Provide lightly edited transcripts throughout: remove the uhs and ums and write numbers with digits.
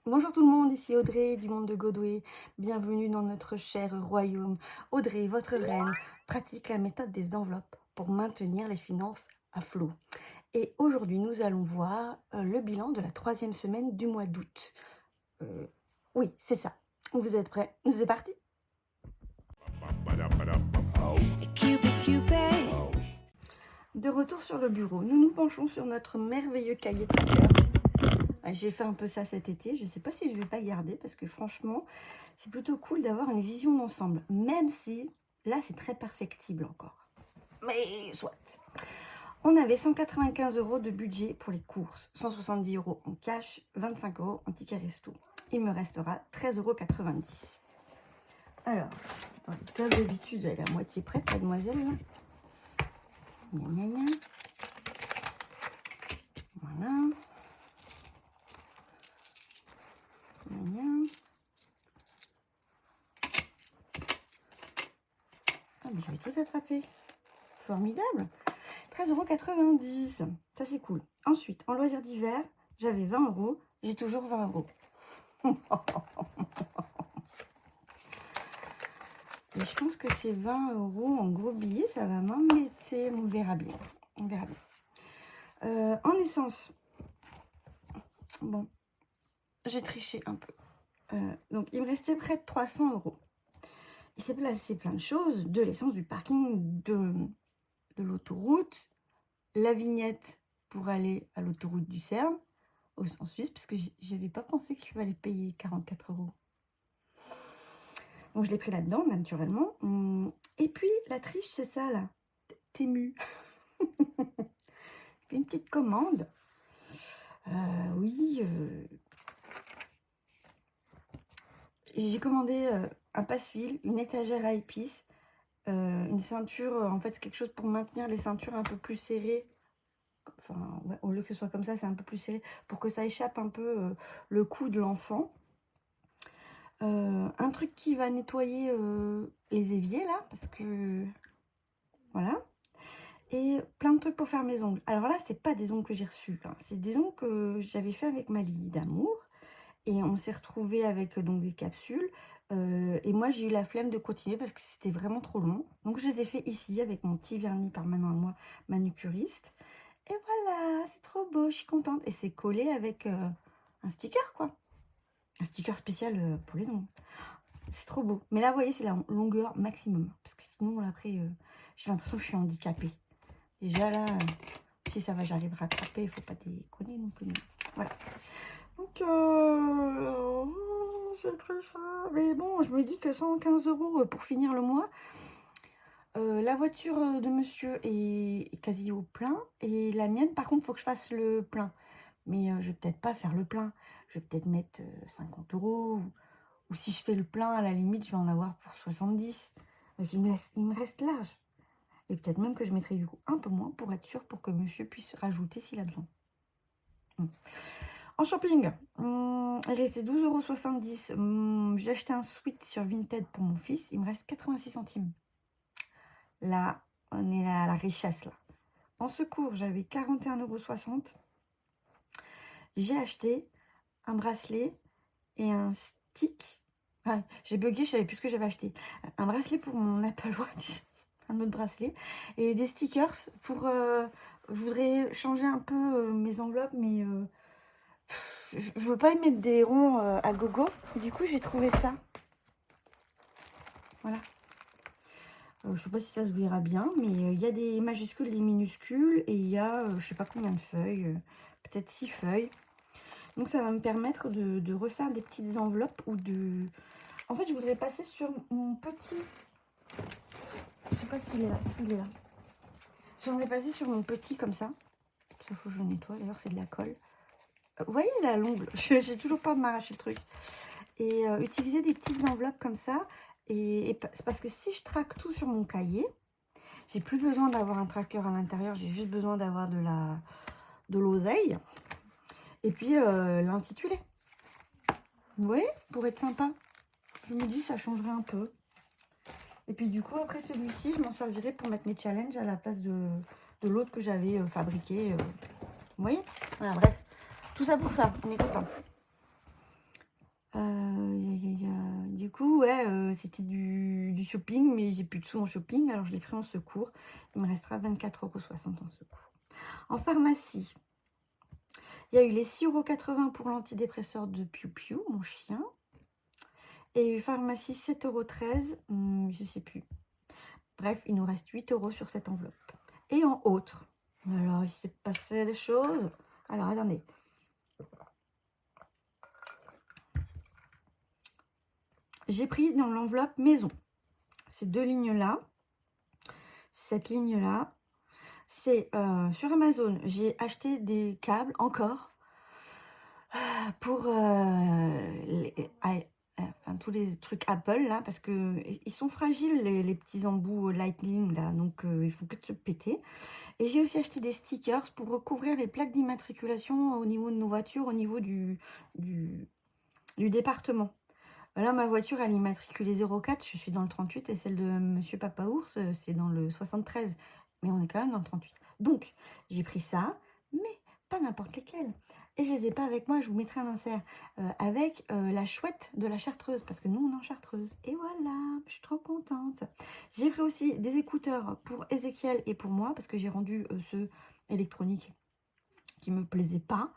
Bonjour tout le monde, ici Audrey du monde de Godway. Bienvenue dans notre cher royaume. Audrey, votre reine, pratique la méthode des enveloppes pour maintenir les finances à flot. Et aujourd'hui, nous allons voir le bilan de la 3e semaine du mois d'août. Oui, c'est ça. Vous êtes prêts? C'est parti! De retour sur le bureau, nous nous penchons sur notre merveilleux cahier tracker. J'ai fait un peu ça cet été, je ne sais pas si je ne vais pas garder parce que franchement, c'est plutôt cool d'avoir une vision d'ensemble, même si là c'est très perfectible encore. Mais soit. On avait 195 € de budget pour les courses, 170 € en cash, 25 € en ticket resto. Il me restera 13,90 €. Alors, comme d'habitude, elle est à moitié prête, mademoiselle. Gna gna gna. Voilà. Ah, mais j'avais tout attrapé. Formidable. 13,90 €. Ça, c'est cool. Ensuite, en loisirs d'hiver, j'avais 20 €. J'ai toujours 20 €. Et je pense que ces 20 € en gros billets, ça va m'embêter. On verra bien. On verra bien. En essence, bon, j'ai triché un peu. Donc, il me restait près de 300 €. Il s'est placé plein de choses, de l'essence, du parking, de l'autoroute, la vignette pour aller à l'autoroute du Cerne, en Suisse, parce que j'avais pas pensé qu'il fallait payer 44 €. Donc je l'ai pris là-dedans, naturellement. Et puis la triche, c'est ça là, Temu. Fais une petite commande. Oui. J'ai commandé un passe-fil, une étagère à épices, une ceinture, en fait, c'est quelque chose pour maintenir les ceintures un peu plus serrées. Enfin, ouais, au lieu que ce soit comme ça, c'est un peu plus serré pour que ça échappe un peu le cou de l'enfant. Un truc qui va nettoyer les éviers là, parce que voilà. Et plein de trucs pour faire mes ongles. Alors là, c'est pas des ongles que j'ai reçus, hein. C'est des ongles que j'avais fait avec ma Lily d'amour. Et on s'est retrouvé avec donc des capsules. Et moi, j'ai eu la flemme de continuer parce que c'était vraiment trop long. Donc, je les ai fait ici avec mon petit vernis permanent à moi, manucuriste. Et voilà, c'est trop beau, je suis contente. Et c'est collé avec un sticker, quoi. Un sticker spécial pour les ongles. C'est trop beau. Mais là, vous voyez, c'est la longueur maximum. Parce que sinon, après, j'ai l'impression que je suis handicapée. Déjà, là, si ça va, j'arrive à rattraper. Il ne faut pas déconner non plus. Voilà. Donc, c'est très cher. Mais bon, je me dis que 115 € pour finir le mois. La voiture de monsieur est quasi au plein. Et la mienne, par contre, il faut que je fasse le plein. Mais je vais peut-être pas faire le plein. Je vais peut-être mettre 50 €. Ou si je fais le plein, à la limite, je vais en avoir pour 70. Donc, il me reste large. Et peut-être même que je mettrai du coup un peu moins pour être sûr, pour que monsieur puisse rajouter s'il a besoin. En shopping, il restait 12,70 €. J'ai acheté un sweat sur Vinted pour mon fils. Il me reste 86 centimes. Là, on est à la richesse, là. En secours, j'avais 41,60 €. J'ai acheté un bracelet et un stick. Ah, j'ai bugué, je savais plus ce que j'avais acheté. Un bracelet pour mon Apple Watch, un autre bracelet, et des stickers pour... je voudrais changer un peu mes enveloppes, mais je veux pas y mettre des ronds à gogo. Du coup, j'ai trouvé ça. Voilà. Je sais pas si ça se verra bien, mais il y a des majuscules, des minuscules, et il y a je sais pas combien de feuilles, peut-être 6 feuilles. Donc ça va me permettre de refaire des petites enveloppes ou de... En fait, je voudrais passer sur mon petit... Je sais pas s'il est là. S'il est là. J'aimerais passer sur mon petit comme ça. Ça faut que je nettoie. D'ailleurs, c'est de la colle. Vous voyez là, l'ongle. J'ai toujours peur de m'arracher le truc. Et utiliser des petites enveloppes comme ça. Et c'est parce que si je traque tout sur mon cahier, j'ai plus besoin d'avoir un tracker à l'intérieur. J'ai juste besoin d'avoir de l'oseille. Et puis l'intitulé. Vous voyez, pour être sympa. Je me dis, ça changerait un peu. Et puis du coup, après celui-ci, je m'en servirai pour mettre mes challenges à la place de l'autre que j'avais fabriqué. Vous voyez? Voilà, bref. Tout ça pour ça, on est content. Du coup, ouais, c'était du shopping, mais j'ai plus de sous en shopping, alors je l'ai pris en secours. Il me restera 24,60 € en secours. En pharmacie, il y a eu les 6,80 € pour l'antidépresseur de Piu Piu, mon chien. Et pharmacie 7,13 €, je sais plus. Bref, il nous reste 8 € sur cette enveloppe. Et en autres, alors il s'est passé des choses. Alors attendez. J'ai pris dans l'enveloppe maison. Ces deux lignes-là. Cette ligne-là. C'est sur Amazon. J'ai acheté des câbles encore pour enfin, tous les trucs Apple là, parce que ils sont fragiles les petits embouts Lightning là, donc il faut que te péter. Et j'ai aussi acheté des stickers pour recouvrir les plaques d'immatriculation au niveau de nos voitures, au niveau du département. Là, ma voiture, elle est immatriculée 04, je suis dans le 38, et celle de Monsieur Papa Ours, c'est dans le 73. Mais on est quand même dans le 38. Donc, j'ai pris ça, mais pas n'importe lesquels. Et je les ai pas avec moi, je vous mettrai un insert. Avec la chouette de la Chartreuse, parce que nous, on est en Chartreuse. Et voilà, je suis trop contente. J'ai pris aussi des écouteurs pour Ézéchiel et pour moi, parce que j'ai rendu ceux électroniques qui me plaisaient pas.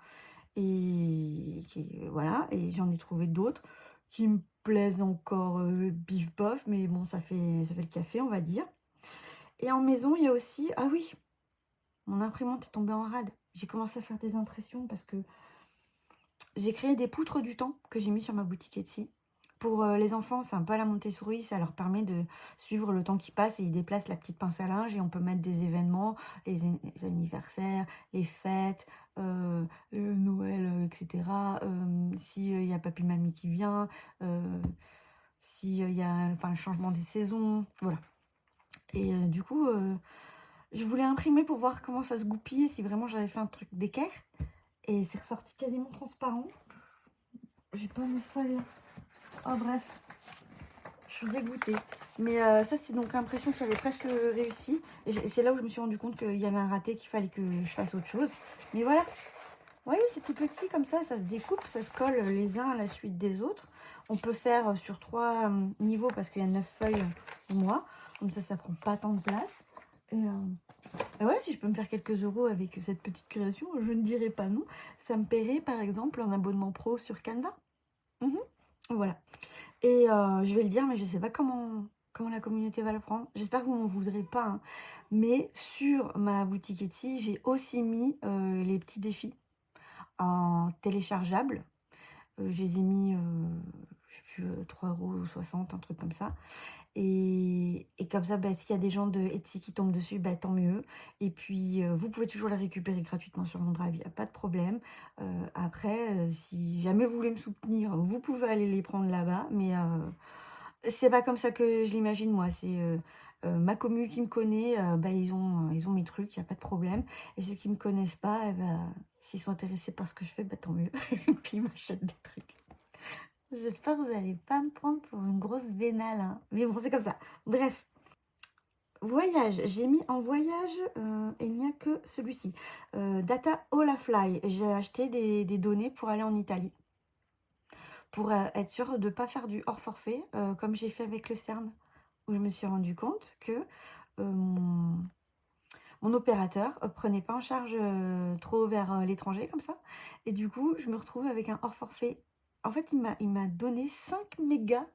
Et voilà, et j'en ai trouvé d'autres qui me plaisent encore bif bof, mais bon, ça fait le café, on va dire. Et en maison, il y a aussi, ah oui, mon imprimante est tombée en rade. J'ai commencé à faire des impressions parce que j'ai créé des poutres du temps que j'ai mis sur ma boutique Etsy. Pour les enfants, c'est un peu à la Montessori, ça leur permet de suivre le temps qui passe et ils déplacent la petite pince à linge et on peut mettre des événements, les anniversaires, les fêtes, le Noël, etc. S'il y a papy mamie qui vient, s'il y a enfin, le changement des saisons, voilà. Et du coup, je voulais imprimer pour voir comment ça se goupillait, si vraiment j'avais fait un truc d'équerre. Et c'est ressorti quasiment transparent. J'ai pas mes feuilles. Oh bref, je suis dégoûtée. Mais ça, c'est donc l'impression qui avait presque réussi. Et c'est là où je me suis rendu compte qu'il y avait un raté, qu'il fallait que je fasse autre chose. Mais voilà. Vous voyez, c'est tout petit comme ça se découpe, ça se colle les uns à la suite des autres. On peut faire sur 3 niveaux parce qu'il y a 9 feuilles pour moi. Comme ça prend pas tant de place. Et ouais, si je peux me faire quelques euros avec cette petite création, je ne dirais pas non. Ça me paierait par exemple un abonnement pro sur Canva. Voilà. Et je vais le dire, mais je ne sais pas comment la communauté va le prendre. J'espère que vous m'en voudrez pas. Hein. Mais sur ma boutique Etsy, j'ai aussi mis les petits défis en téléchargeable. Je les ai mis, je sais plus, 3,60 €, un truc comme ça. Et comme ça, bah, s'il y a des gens de Etsy qui tombent dessus, bah, tant mieux. Et puis, vous pouvez toujours les récupérer gratuitement sur mon drive, il n'y a pas de problème. Après, si jamais vous voulez me soutenir, vous pouvez aller les prendre là-bas. Mais c'est pas comme ça que je l'imagine, moi. C'est ma commu qui me connaît, bah, ils ont mes trucs, il n'y a pas de problème. Et ceux qui me connaissent pas, eh ben, s'ils sont intéressés par ce que je fais, bah, tant mieux. Et puis, ils m'achètent des trucs. J'espère que vous n'allez pas me prendre pour une grosse vénale. Hein. Mais bon, c'est comme ça. Bref. Voyage. J'ai mis en voyage, et il n'y a que celui-ci. Data Holafly. J'ai acheté des données pour aller en Italie. Pour être sûre de ne pas faire du hors forfait, comme j'ai fait avec le CERN. Où je me suis rendu compte que mon opérateur prenait pas en charge trop vers l'étranger comme ça. Et du coup, je me retrouve avec un hors forfait. En fait, il m'a donné 5 mégas.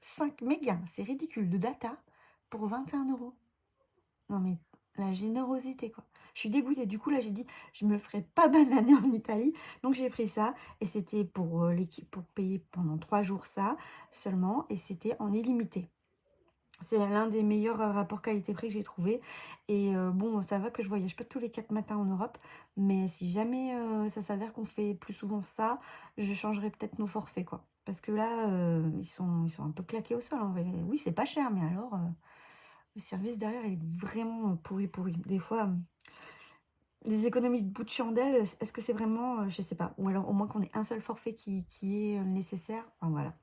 5 mégas, c'est ridicule, de data pour 21 €. Non mais, la générosité quoi. Je suis dégoûtée. Du coup, là, j'ai dit, je me ferai pas bananer en Italie. Donc, j'ai pris ça. Et c'était pour l'équipe, pour payer pendant 3 jours ça seulement. Et c'était en illimité. C'est l'un des meilleurs rapports qualité-prix que j'ai trouvé. Et bon, ça va que je voyage pas tous les 4 matins en Europe. Mais si jamais ça s'avère qu'on fait plus souvent ça, je changerai peut-être nos forfaits, quoi. Parce que là, ils sont un peu claqués au sol. En vrai. Oui, c'est pas cher, mais alors, le service derrière est vraiment pourri. Des fois, des économies de bout de chandelle, est-ce que c'est vraiment, je sais pas. Ou alors au moins qu'on ait un seul forfait qui est nécessaire. Enfin, voilà.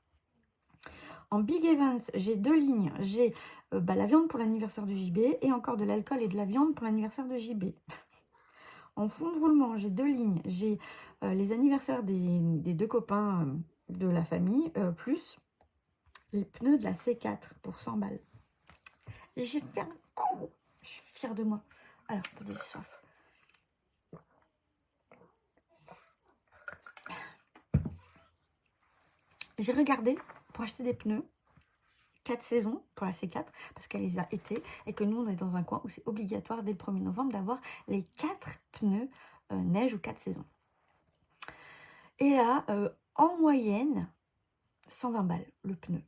En Big Events, j'ai 2 lignes. J'ai la viande pour l'anniversaire de JB et encore de l'alcool et de la viande pour l'anniversaire de JB. En fond de roulement, j'ai 2 lignes. J'ai les anniversaires des 2 copains de la famille, plus les pneus de la C4 pour 100 balles. Et j'ai fait un coup. Je suis fière de moi. Alors, attendez, j'ai soif. J'ai regardé pour acheter des pneus 4 saisons pour la C4 parce qu'elle les a été et que nous on est dans un coin où c'est obligatoire dès le 1er novembre d'avoir les 4 pneus neige ou 4 saisons. Et à en moyenne 120 balles le pneu.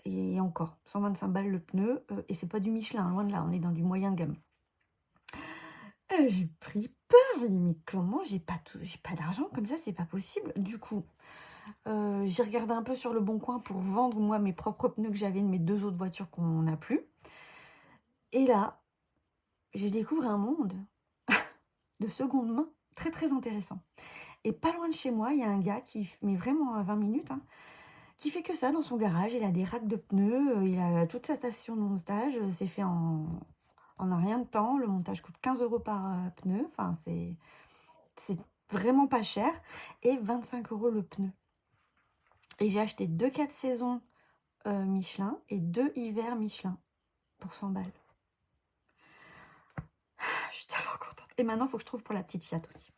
Et encore 125 balles le pneu et c'est pas du Michelin, loin de là, on est dans du moyen de gamme. J'ai pris peur, j'ai dit mais comment j'ai pas d'argent comme ça, c'est pas possible. Du coup, j'ai regardé un peu sur le Bon Coin pour vendre moi mes propres pneus que j'avais de mes 2 autres voitures qu'on n'a plus. Et là, je découvre un monde de seconde main très très intéressant. Et pas loin de chez moi, il y a un gars qui, mais vraiment à 20 minutes, hein, qui fait que ça dans son garage. Il a des racks de pneus, il a toute sa station de montage, c'est fait en un rien de temps. Le montage coûte 15 € par pneu, enfin c'est vraiment pas cher. Et 25 € le pneu. Et j'ai acheté 2 4 saisons Michelin et 2 hivers Michelin pour 100 balles. Je suis tellement contente. Et maintenant, il faut que je trouve pour la petite Fiat aussi.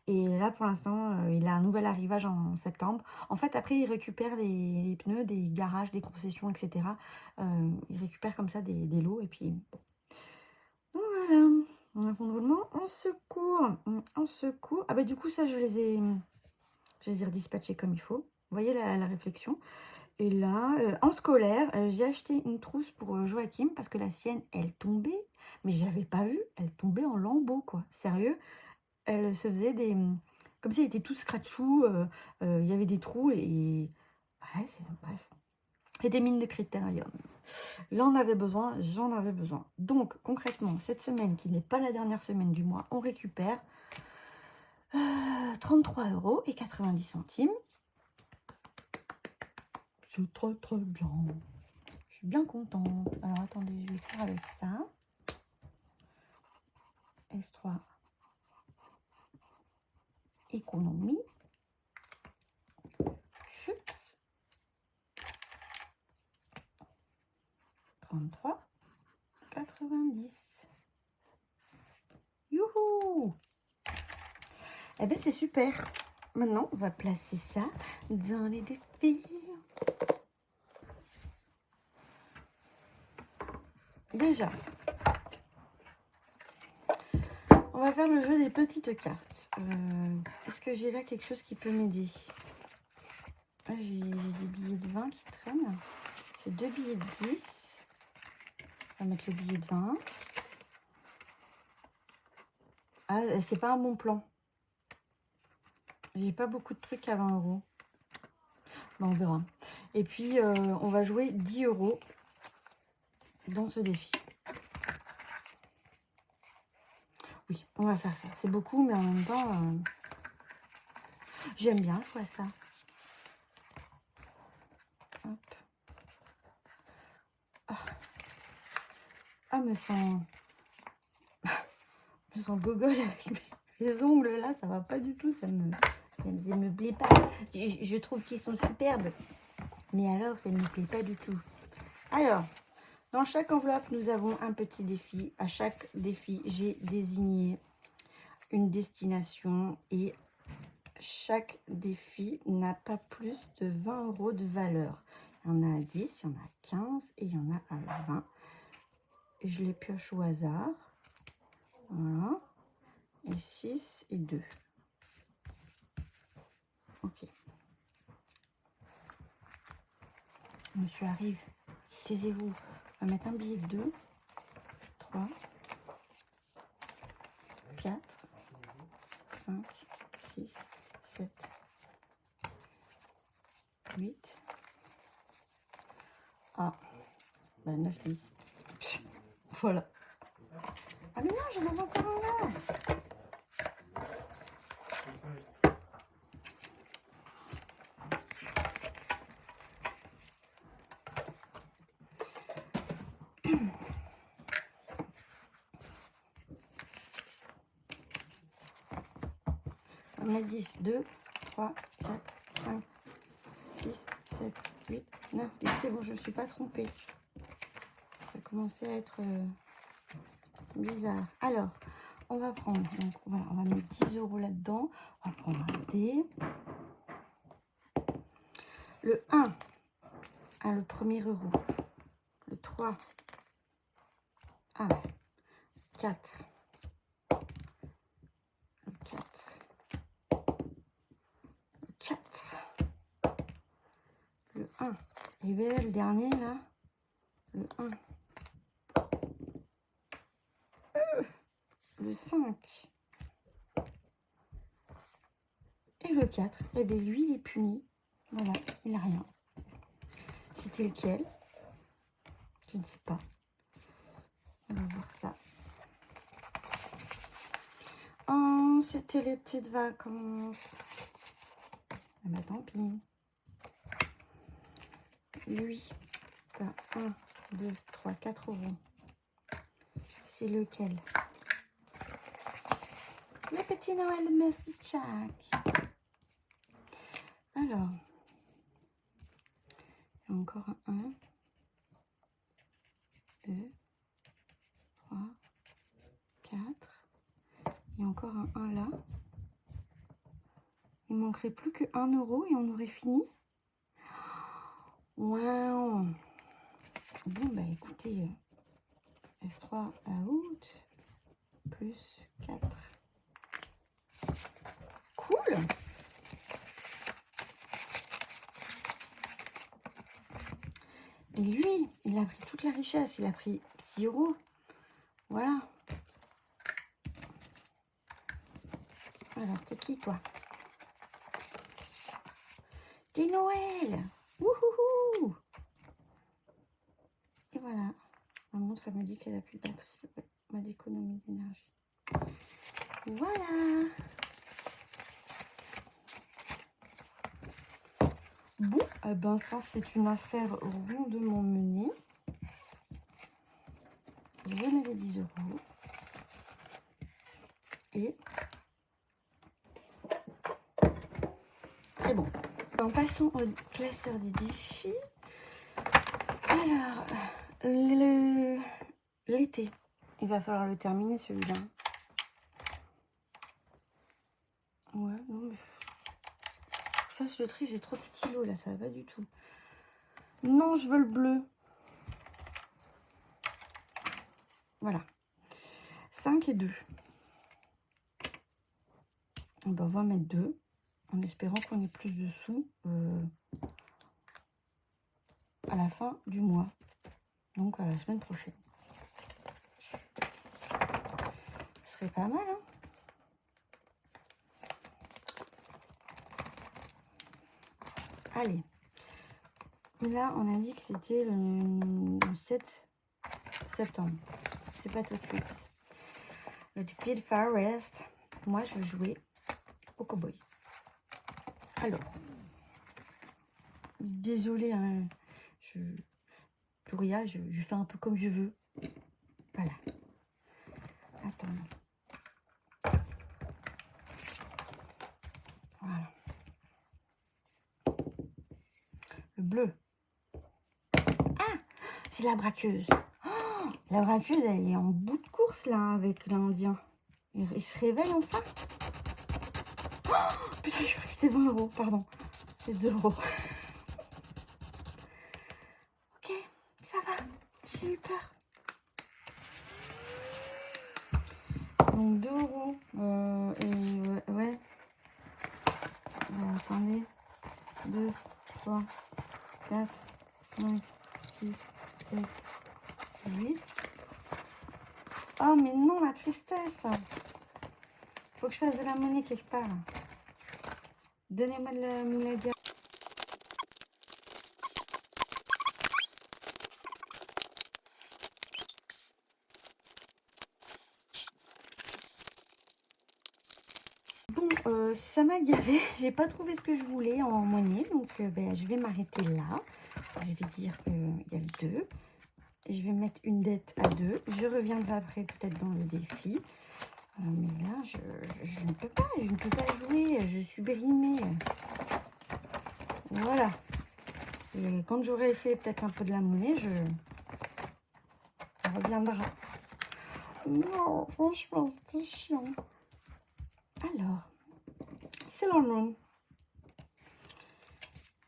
Et là, pour l'instant, il a un nouvel arrivage en septembre. En fait, après, il récupère les pneus des garages, des concessions, etc. Il récupère comme ça des lots. Et puis, bon. Voilà. On a fond de roulement en secours. En secours. Ah bah du coup, ça, je les ai redispatchés comme il faut. Vous voyez la réflexion. Et là, en scolaire, j'ai acheté une trousse pour Joachim parce que la sienne, elle tombait. Mais j'avais pas vu. Elle tombait en lambeaux, quoi. Sérieux. Elle se faisait des... Comme si elle était tout scratchou, il y avait des trous et... Ouais, bref. Et des mines de critérium. Là, on avait besoin, j'en avais besoin. Donc, concrètement, cette semaine, qui n'est pas la dernière semaine du mois, on récupère 33,90 €. C'est très très bien. Je suis bien contente. Alors, attendez, je vais écrire avec ça. S3 économie. Chups. 33,90 €. Youhou! Eh bien, c'est super. Maintenant, on va placer ça dans les défis. Déjà, on va faire le jeu des petites cartes. Est-ce que j'ai là quelque chose qui peut m'aider? Ah, j'ai des billets de 20 qui traînent. J'ai 2 billets de 10. On va mettre le billet de 20. Ah, c'est pas un bon plan. J'ai pas beaucoup de trucs à 20 €. Bon, on verra. Et puis, on va jouer 10 € dans ce défi. Oui, on va faire ça. C'est beaucoup, mais en même temps, j'aime bien jouer à ça. Hop. Ah, me sens gogole avec mes ongles là, ça va pas du tout, ça me plaît pas. Je trouve qu'ils sont superbes, mais alors ça ne me plaît pas du tout. Alors, dans chaque enveloppe, nous avons un petit défi. À chaque défi, j'ai désigné une destination et chaque défi n'a pas plus de 20 € de valeur. Il y en a à 10, il y en a à 15 et il y en a à 20. Et je les pioche au hasard. Voilà. Et 6 et 2. Ok. Monsieur arrive. Taisez-vous. On va mettre un billet de 2, 3, 4, 5, 6, 7, 8. Ah, bah 9, 10. Voilà. Ah mais non, j'en avais encore un là. va mettre 10. 2, 3, 4, 5, 6, 7, 8, 9, 10. C'est bon, je ne me suis pas trompée. Ça commençait à être bizarre. Alors, on va prendre, donc voilà, on va mettre 10 € là-dedans. On va prendre un dé. Le 1, le premier euro. Le 3, 4. Le 4. Le 4. Le 1. Et bien, le dernier, là. Le 1. Le 5. Et le 4. Et bien, lui, il est puni. Voilà, il n'a rien. C'était lequel? Je ne sais pas. On va voir ça. Oh, c'était les petites vacances. Ah bah tant pis. Lui, t'as 1, 2, 3, 4 euros. C'est lequel? Le petit Noël Merci Jack. Alors, il y a encore un 1, 2, 3, 4. Il y a encore un 1 là. Il manquerait plus que 1 euro et on aurait fini. Waouh! Bon, bah écoutez, S3 à août, plus 4. Cool! Et lui, il a pris toute la richesse. Il a pris 6 euros. Voilà. Alors, t'es qui, toi? T'es Noël! Wouhouhou! Et voilà. Ma montre, elle me dit qu'elle a plus de batterie. Ouais, m'a d'économie d'énergie. Voilà. Bon, eh ben ça, c'est une affaire rondement menée. Je mets les 10 euros. Et c'est bon. En passons au classeur des défis. Alors, l'été. Il va falloir le terminer, celui-là. Ouais, non, mais... fasse le tri, j'ai trop de stylos, là, ça va pas du tout. Non, je veux le bleu. Voilà. 5 et 2. Ben, on va mettre 2, en espérant qu'on ait plus de sous à la fin du mois. Donc, la semaine prochaine. Ce serait pas mal, hein? Allez. Là, on a dit que c'était le 7 septembre. C'est pas tout de suite. Le Field Forest. Moi, je veux jouer au cowboy. Alors, désolée, hein, Touria, je fais un peu comme je veux. Voilà. Attends. Voilà. Le bleu. Ah, c'est la braqueuse. Oh, la braqueuse, elle est en bout de course, là, avec l'Indien. Il se réveille enfin. Oh, putain, je crois que c'était 20 euros, pardon. C'est 2 euros. Ok, ça va. J'ai eu peur. Donc 2 euros. Et ouais. Attendez. 2, 3, 4, 5, 6, 7, 8. Oh, mais non, la tristesse. Faut que je fasse de la monnaie quelque part. Donnez-moi de la guerre. Bon, ça m'a gavé. J'ai pas trouvé ce que je voulais en monnaie. Donc, je vais m'arrêter là. Je vais dire qu'il y a le 2. Et je vais mettre une dette à 2. Je reviendrai après peut-être dans le défi. Mais là, je ne peux pas, jouer, je suis brimée. Voilà. Et quand j'aurai fait peut-être un peu de la monnaie, ça reviendra. Non, franchement, c'était chiant. Alors, Sailor Moon.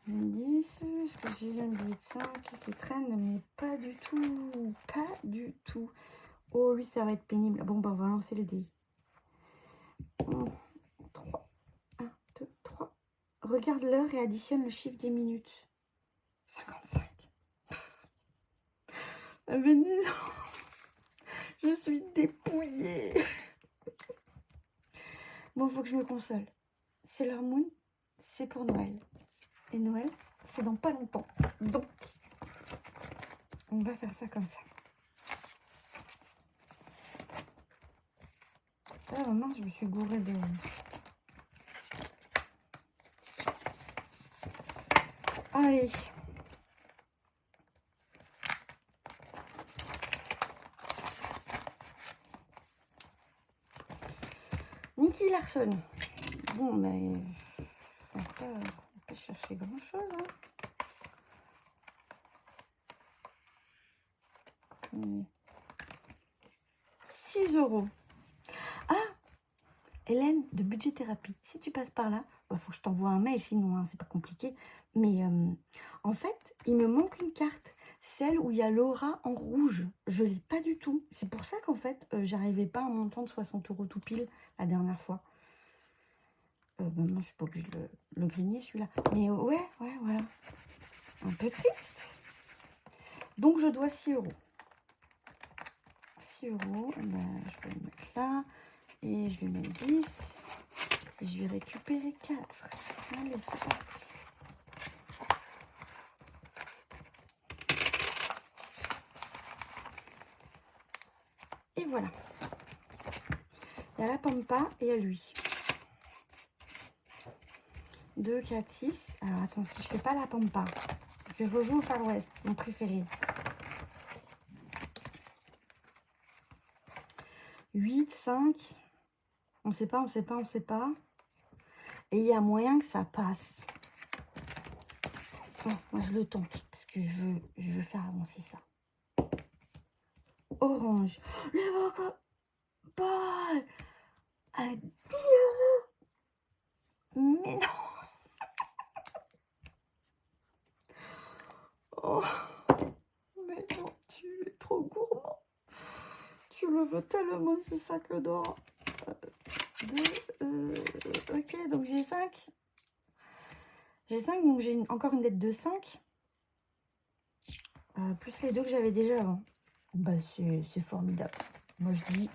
10, est-ce que j'ai un billet de 5 qui traîne? Mais pas du tout, pas du tout. Oh, lui, ça va être pénible. Bon, ben, on va lancer les dés. 3, 1, 2, 3. Regarde l'heure et additionne le chiffre des minutes. 55. J'avais 10 ans. Je suis dépouillée. Bon, il faut que je me console. Sailor Moon, c'est pour Noël. Et Noël, c'est dans pas longtemps. Donc, on va faire ça comme ça. Ah mince, je me suis gourée de... Allez. Nicky Larson. Bon, mais... on va pas chercher grand-chose. Hein. 6 €. Ah, Hélène, de Budget Thérapie. Si tu passes par là, faut que je t'envoie un mail, sinon, hein, c'est pas compliqué. Mais en fait, il me manque une carte. Celle où il y a Laura en rouge. Je l'ai pas du tout. C'est pour ça qu'en fait, j'arrivais pas à un montant de 60 € tout pile la dernière fois. Moi, je suis pas obligée de le grigner, celui-là. Mais ouais, voilà. Un peu triste. Donc, je dois 6 €. 6 €. Ben, je vais le mettre là. Et je vais mettre 10. Et je vais récupérer 4. Allez, c'est parti. Et voilà. Il y a la Pampa et il y a lui. 2, 4, 6. Alors, attends, si je fais pas la Pampa, que je rejoue au Far West, mon préféré. 8, 5. On sait pas. Et il y a moyen que ça passe. Oh, moi, je le tente, parce que je veux faire avancer ça. Orange. Le Banco Ball à 10 €. Mais non. Oh, mais non, tu es trop gourmand. Tu le veux tellement, ce sac d'or. Ok, donc j'ai 5. J'ai 5, donc j'ai encore une dette de 5. Plus les 2 que j'avais déjà avant. Bah, c'est formidable. Moi, je dis,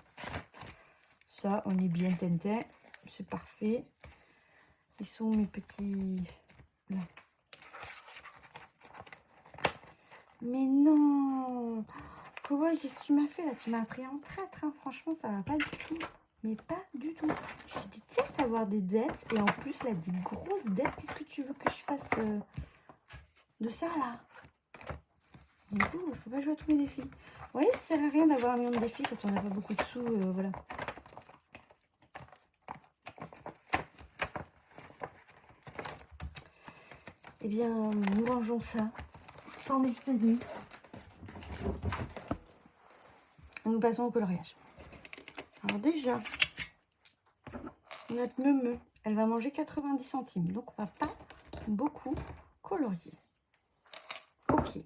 ça, on est bien tintin. C'est parfait. Ils sont mes petits... Là. Mais non! Cowboy, qu'est-ce que tu m'as fait là? Tu m'as pris en traître, hein. Franchement, ça va pas du tout. Mais pas du tout. Je déteste avoir des dettes. Et en plus, là, des grosses dettes. Qu'est-ce que tu veux que je fasse de ça, là? Du coup, je peux pas jouer à tous mes défis. Vous voyez, ça sert à rien d'avoir un million de défis quand on n'a pas beaucoup de sous. Voilà. Eh bien, nous rangeons ça. C'en est fini. Nous passons au coloriage. Alors déjà, notre meumeu, elle va manger 90 centimes. Donc, on va pas beaucoup colorier. Ok.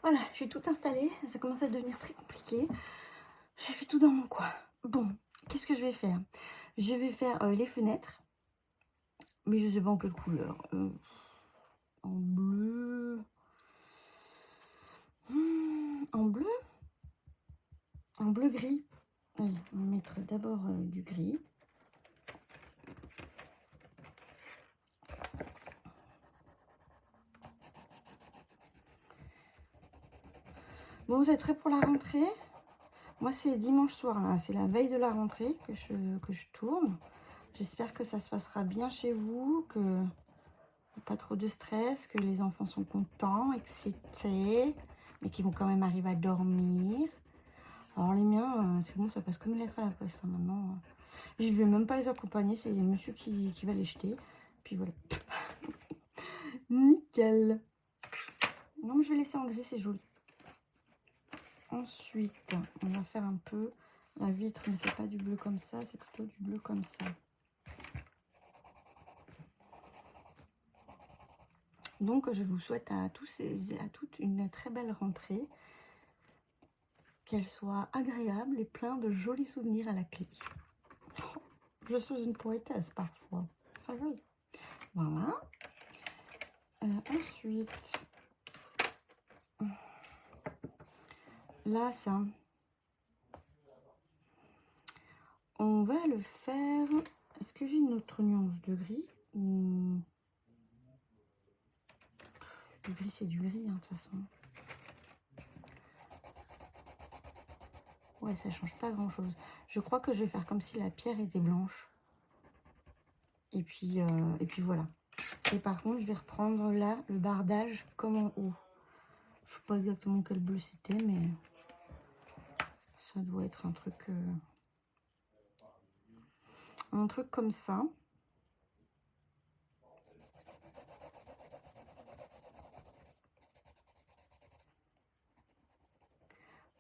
Voilà, j'ai tout installé. Ça commence à devenir très compliqué. J'ai fait tout dans mon coin. Bon, qu'est-ce que je vais faire? Je vais faire les fenêtres. Mais je sais pas en quelle couleur. En bleu. En bleu? En bleu gris. Oui, on va mettre d'abord du gris. Bon, vous êtes prêts pour la rentrée? Moi, c'est dimanche soir, là. C'est la veille de la rentrée que je tourne. J'espère que ça se passera bien chez vous, que pas trop de stress, que les enfants sont contents, excités, mais qu'ils vont quand même arriver à dormir. Alors les miens, c'est bon, ça passe comme une lettre à la poste hein, maintenant. Je vais même pas les accompagner, c'est monsieur qui va les jeter. Puis voilà. Nickel. Non, mais je vais laisser en gris, c'est joli. Ensuite, on va faire un peu la vitre, mais c'est pas du bleu comme ça, c'est plutôt du bleu comme ça. Donc, je vous souhaite à tous et à toutes une très belle rentrée. Qu'elle soit agréable et plein de jolis souvenirs à la clé. Je suis une poétesse parfois. Ah oui. Voilà. Ensuite, là, ça, on va le faire. Est-ce que j'ai une autre nuance de gris ou... Le gris, c'est du gris, hein, de toute façon. Ouais, ça change pas grand-chose. Je crois que je vais faire comme si la pierre était blanche. Et puis voilà. Et par contre, je vais reprendre là le bardage comme en haut. Je sais pas exactement quel bleu c'était, mais ça doit être un truc comme ça.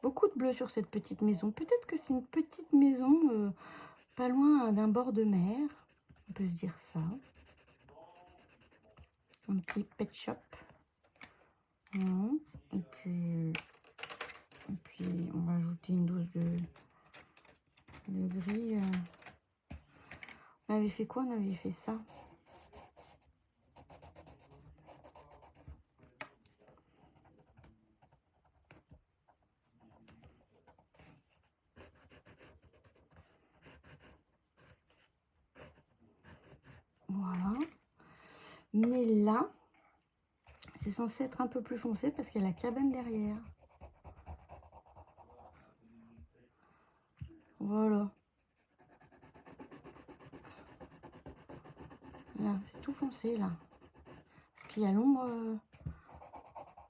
Beaucoup de bleu sur cette petite maison. Peut-être que c'est une petite maison pas loin d'un bord de mer. On peut se dire ça. Un petit pet shop. Et puis on va ajouter une dose de gris. On avait fait quoi? On avait fait ça. Voilà. Mais là, c'est censé être un peu plus foncé parce qu'il y a la cabane derrière. Voilà. Là, c'est tout foncé là. Parce qu'il y a l'ombre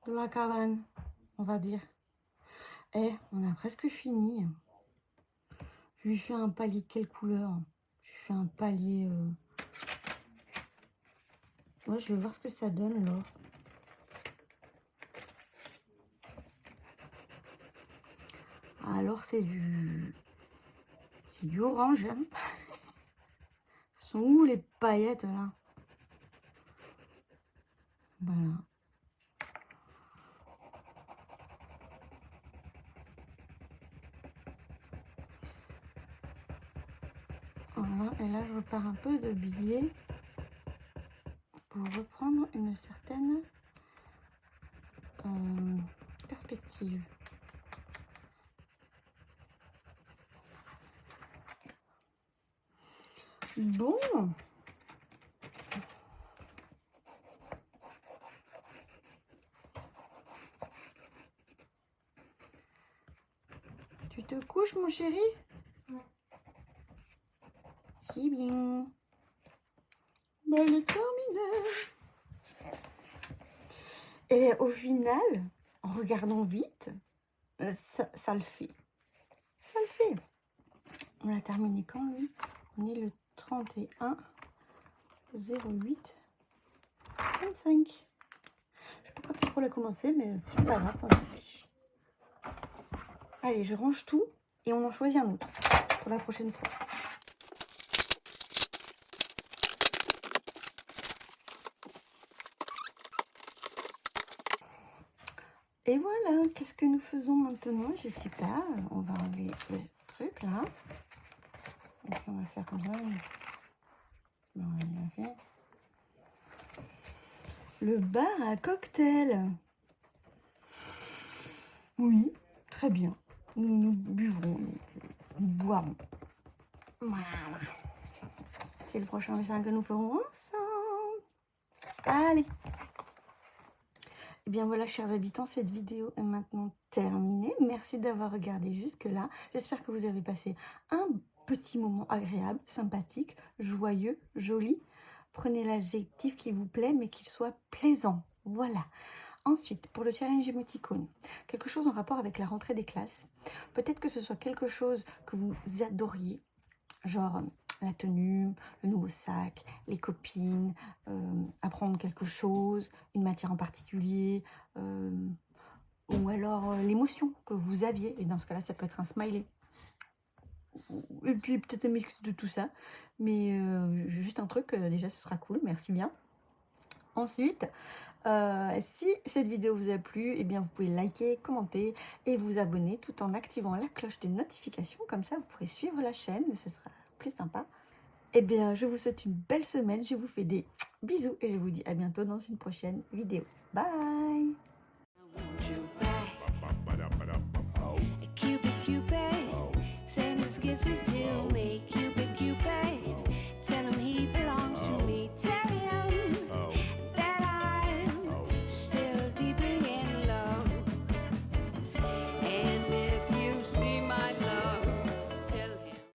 de la cabane, on va dire. Eh, on a presque fini. Je lui fais un palier de quelle couleur? Je lui fais un palier... Ouais, je vais voir ce que ça donne alors. Alors c'est du orange. Hein. Sont où les paillettes là? Voilà. Voilà, et là je repars un peu de billets pour reprendre une certaine perspective. Bon. Tu te couches, mon chéri? Ouais. Si bien. Ben, le terminé. Et au final, en regardant vite, ça le fait. Ça le fait. On l'a terminé quand, lui? On est le 31 08 25. Je sais pas quand est-ce qu'on l'a commencé, mais c'est pas grave, ça s'en fiche. Allez, je range tout et on en choisit un autre pour la prochaine fois. Et voilà, qu'est-ce que nous faisons maintenant? Je sais pas. On va enlever le truc là. Et puis on va faire comme ça. On va bien faire. Le bar à cocktail. Oui, très bien. Nous buvrons, nous boirons. Voilà. C'est le prochain dessin que nous ferons ensemble. Allez. Et bien voilà, chers habitants, cette vidéo est maintenant terminée. Merci d'avoir regardé jusque-là. J'espère que vous avez passé un petit moment agréable, sympathique, joyeux, joli. Prenez l'adjectif qui vous plaît, mais qu'il soit plaisant. Voilà. Ensuite, pour le challenge émoticône, quelque chose en rapport avec la rentrée des classes. Peut-être que ce soit quelque chose que vous adoriez, genre la tenue, le nouveau sac, les copines, apprendre quelque chose, une matière en particulier, ou alors l'émotion que vous aviez. Et dans ce cas-là, ça peut être un smiley. Et puis peut-être un mix de tout ça. Mais juste un truc, déjà, ce sera cool. Merci bien. Ensuite, si cette vidéo vous a plu, eh bien vous pouvez liker, commenter et vous abonner tout en activant la cloche des notifications. Comme ça, vous pourrez suivre la chaîne et ce sera plus sympa. Eh bien, je vous souhaite une belle semaine. Je vous fais des bisous et je vous dis à bientôt dans une prochaine vidéo. Bye! Cupid, Cupid, send his kisses